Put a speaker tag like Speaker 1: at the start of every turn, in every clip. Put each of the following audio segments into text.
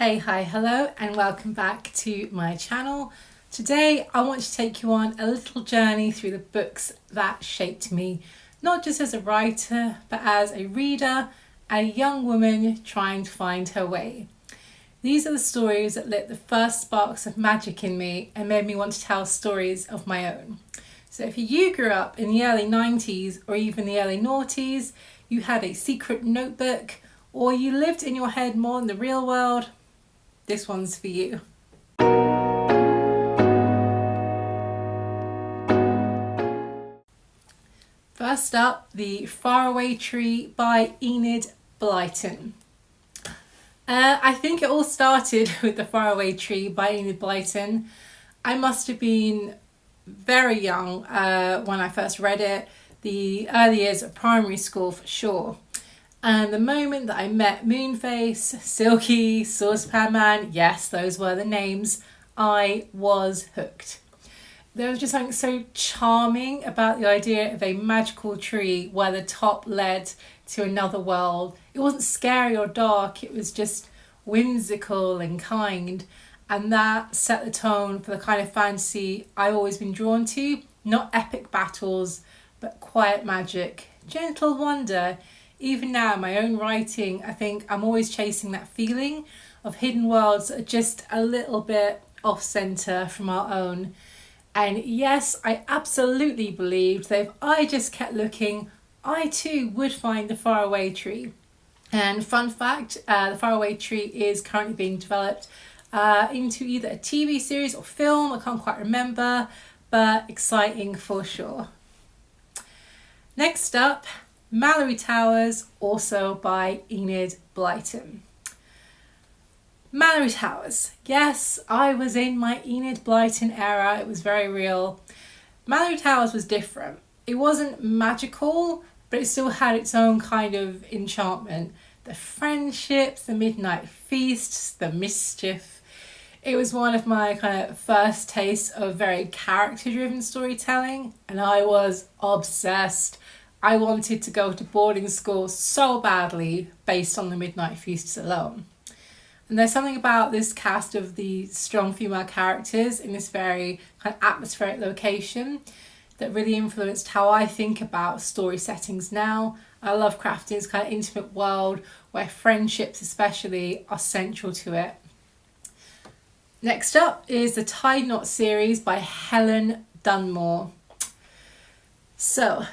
Speaker 1: Hey, hi, hello, and welcome back to my channel. Today I want to take you on a little journey through the books that shaped me, not just as a writer, but as a reader and a young woman trying to find her way. These are the stories that lit the first sparks of magic in me and made me want to tell stories of my own. So if you grew up in the early 90s or even the early noughties, you had a secret notebook, or you lived in your head more than the real world, this one's for you. First up, The Faraway Tree by Enid Blyton. I think it all started with The Faraway Tree by Enid Blyton. I must have been very young when I first read it, the early years of primary school for sure. And the moment that I met Moonface, Silky, Saucepan Man, yes, those were the names, I was hooked. There was just something so charming about the idea of a magical tree where the top led to another world. It wasn't scary or dark, it was just whimsical and kind. And that set the tone for the kind of fantasy I've always been drawn to. Not epic battles, but quiet magic, gentle wonder. Even now, in my own writing, I think I'm always chasing that feeling of hidden worlds that are just a little bit off-centre from our own. And yes, I absolutely believed that if I just kept looking, I too would find the Faraway Tree. And fun fact, the Faraway Tree is currently being developed into either a TV series or film, I can't quite remember, but exciting for sure. Next up, Mallory Towers, also by Enid Blyton. Mallory Towers. Yes, I was in my Enid Blyton era. It was very real. Mallory Towers was different. It wasn't magical, but it still had its own kind of enchantment. The friendships, the midnight feasts, the mischief. It was one of my kind of first tastes of very character-driven storytelling, and I was obsessed. I wanted to go to boarding school so badly based on the midnight feasts alone. And there's something about this cast of the strong female characters in this very kind of atmospheric location that really influenced how I think about story settings now. I love crafting this kind of intimate world where friendships especially are central to it. Next up is the Tied Knot series by Helen Dunmore. So,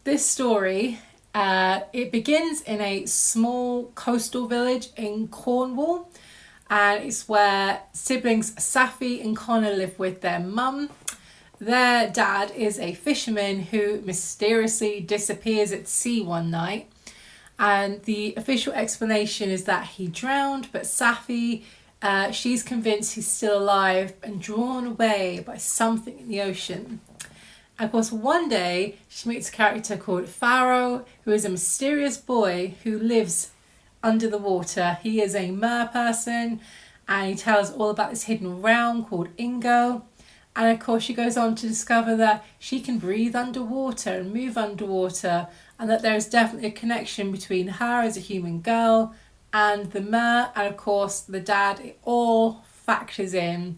Speaker 1: this story, it begins in a small coastal village in Cornwall, and it's where siblings Safi and Connor live with their mum. Their dad is a fisherman who mysteriously disappears at sea one night, and the official explanation is that he drowned, but Safi, she's convinced he's still alive and drawn away by something in the ocean. Of course, one day she meets a character called Faraway, who is a mysterious boy who lives under the water. He is a mer person, and he tells all about this hidden realm called Ingo. And of course, she goes on to discover that she can breathe underwater and move underwater, and that there is definitely a connection between her as a human girl and the mer, and of course the dad. It all factors in.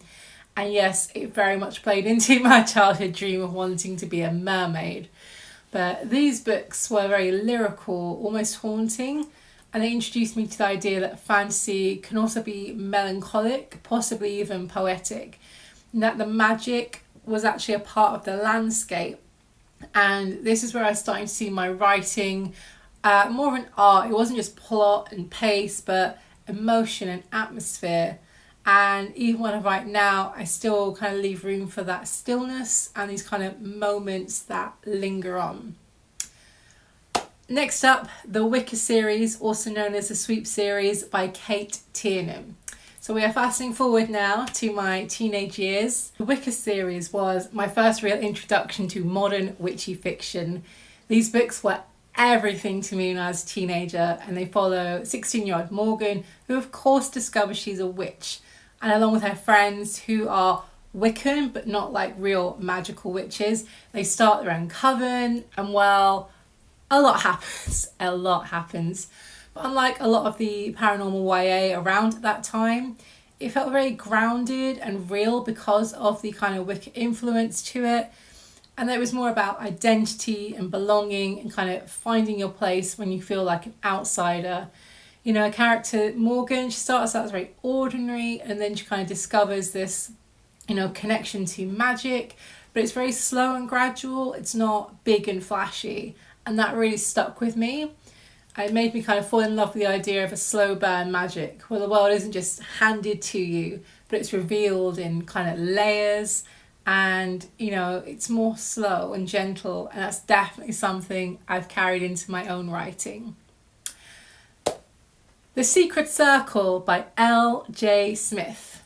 Speaker 1: And yes, it very much played into my childhood dream of wanting to be a mermaid. But these books were very lyrical, almost haunting, and they introduced me to the idea that fantasy can also be melancholic, possibly even poetic, and that the magic was actually a part of the landscape. And this is where I was starting to see my writing more of an art. It wasn't just plot and pace, but emotion and atmosphere. And even when I write now, I still kind of leave room for that stillness and these kind of moments that linger on. Next up, the Wicca series, also known as the Sweep series by Cate Tierna. So we are fasting forward now to my teenage years. The Wicca series was my first real introduction to modern witchy fiction. These books were everything to me when I was a teenager, and they follow 16-year-old Morgan, who of course discovers she's a witch, and along with her friends who are Wiccan but not like real magical witches, they start their own coven, and well, a lot happens. But unlike a lot of the paranormal YA around at that time, it felt very grounded and real because of the kind of Wicca influence to it. And it was more about identity and belonging and kind of finding your place when you feel like an outsider. You know, a character, Morgan, she starts out as very ordinary and then she kind of discovers this, you know, connection to magic, but it's very slow and gradual. It's not big and flashy. And that really stuck with me. It made me kind of fall in love with the idea of a slow burn magic, where the world isn't just handed to you, but it's revealed in kind of layers, and, you know, it's more slow and gentle, and that's definitely something I've carried into my own writing. The Secret Circle by L.J. Smith.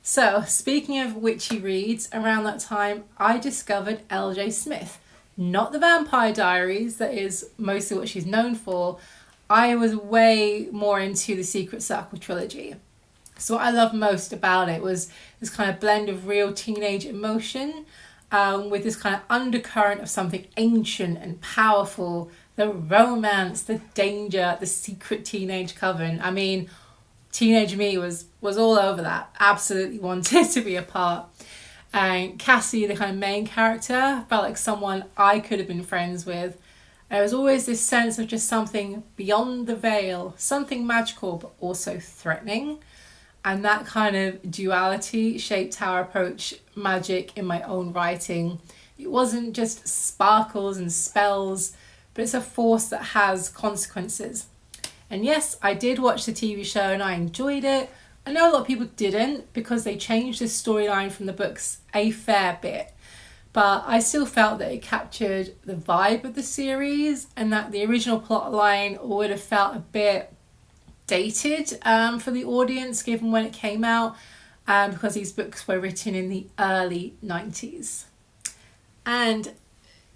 Speaker 1: So, speaking of witchy reads, around that time I discovered L.J. Smith. Not the Vampire Diaries, that is mostly what she's known for. I was way more into the Secret Circle trilogy. So what I loved most about it was this kind of blend of real teenage emotion with this kind of undercurrent of something ancient and powerful, the romance, the danger, the secret teenage coven. I mean, teenage me was all over that. Absolutely wanted to be a part. And Cassie, the kind of main character, felt like someone I could have been friends with. There was always this sense of just something beyond the veil, something magical but also threatening. And that kind of duality shaped how I approach magic in my own writing. It wasn't just sparkles and spells, but it's a force that has consequences. And yes, I did watch the TV show and I enjoyed it. I know a lot of people didn't because they changed the storyline from the books a fair bit. But I still felt that it captured the vibe of the series and that the original plotline would have felt a bit dated for the audience given when it came out, because these books were written in the early 90s. And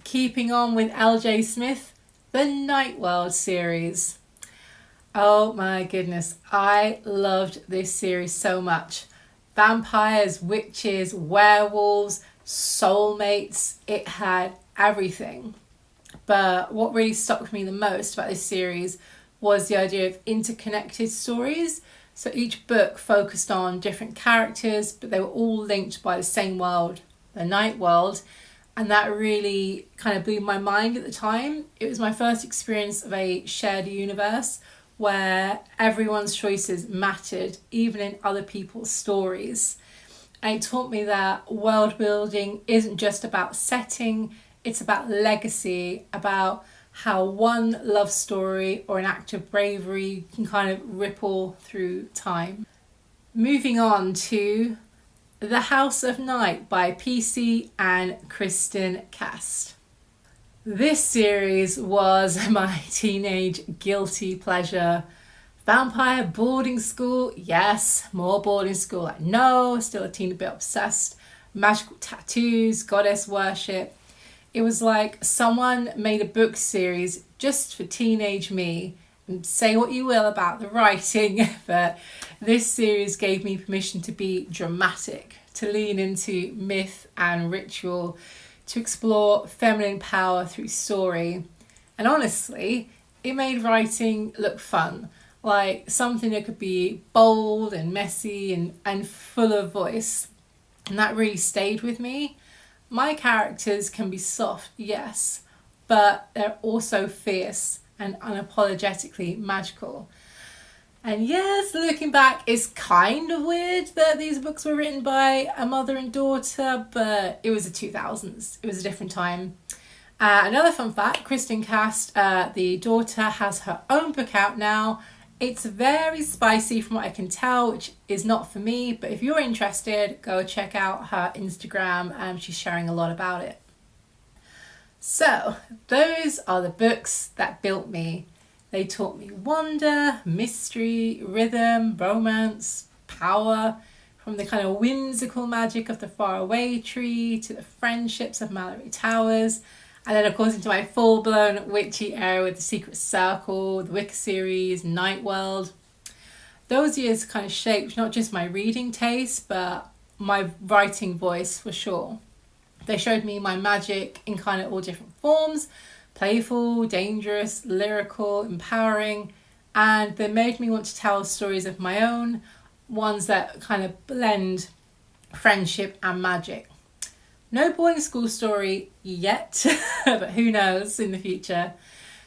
Speaker 1: keeping on with L.J. Smith, the Nightworld series. Oh my goodness, I loved this series so much. Vampires, witches, werewolves, soulmates, it had everything. But what really stuck with me the most about this series was the idea of interconnected stories. So each book focused on different characters, but they were all linked by the same world, the Nightworld. And that really kind of blew my mind at the time. It was my first experience of a shared universe where everyone's choices mattered, even in other people's stories. And it taught me that world building isn't just about setting, it's about legacy, about how one love story or an act of bravery can kind of ripple through time. Moving on to The House of Night by PC and Kristen Cast. This series was my teenage guilty pleasure. Vampire boarding school, yes, more boarding school, like no, still a teeny bit obsessed. Magical tattoos, goddess worship. It was like someone made a book series just for teenage me. And say what you will about the writing, but this series gave me permission to be dramatic, to lean into myth and ritual, to explore feminine power through story. And honestly, it made writing look fun, like something that could be bold and messy and full of voice. And that really stayed with me. My characters can be soft, yes, but they're also fierce and unapologetically magical. And yes, looking back, it's kind of weird that these books were written by a mother and daughter, but it was the 2000s. It was a different time. Another fun fact, Kristen Cast, the daughter, has her own book out now. It's very spicy from what I can tell, which is not for me, but if you're interested, go check out her Instagram. She's sharing a lot about it. So, those are the books that built me. They taught me wonder, mystery, rhythm, romance, power, from the kind of whimsical magic of the Faraway tree to the friendships of Mallory Towers, and then of course into my full-blown witchy era with the Secret Circle, the Wicca series, Nightworld. Those years kind of shaped not just my reading taste, but my writing voice for sure. They showed me my magic in kind of all different forms, playful, dangerous, lyrical, empowering, and they made me want to tell stories of my own, ones that kind of blend friendship and magic. No boarding school story yet, but who knows in the future.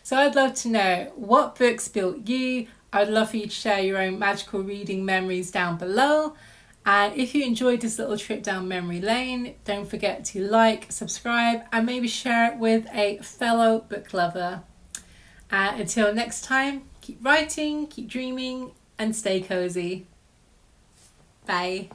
Speaker 1: So I'd love to know what books built you. I'd love for you to share your own magical reading memories down below. And if you enjoyed this little trip down memory lane, don't forget to like, subscribe, and maybe share it with a fellow book lover. Until next time, keep writing, keep dreaming, and stay cozy. Bye.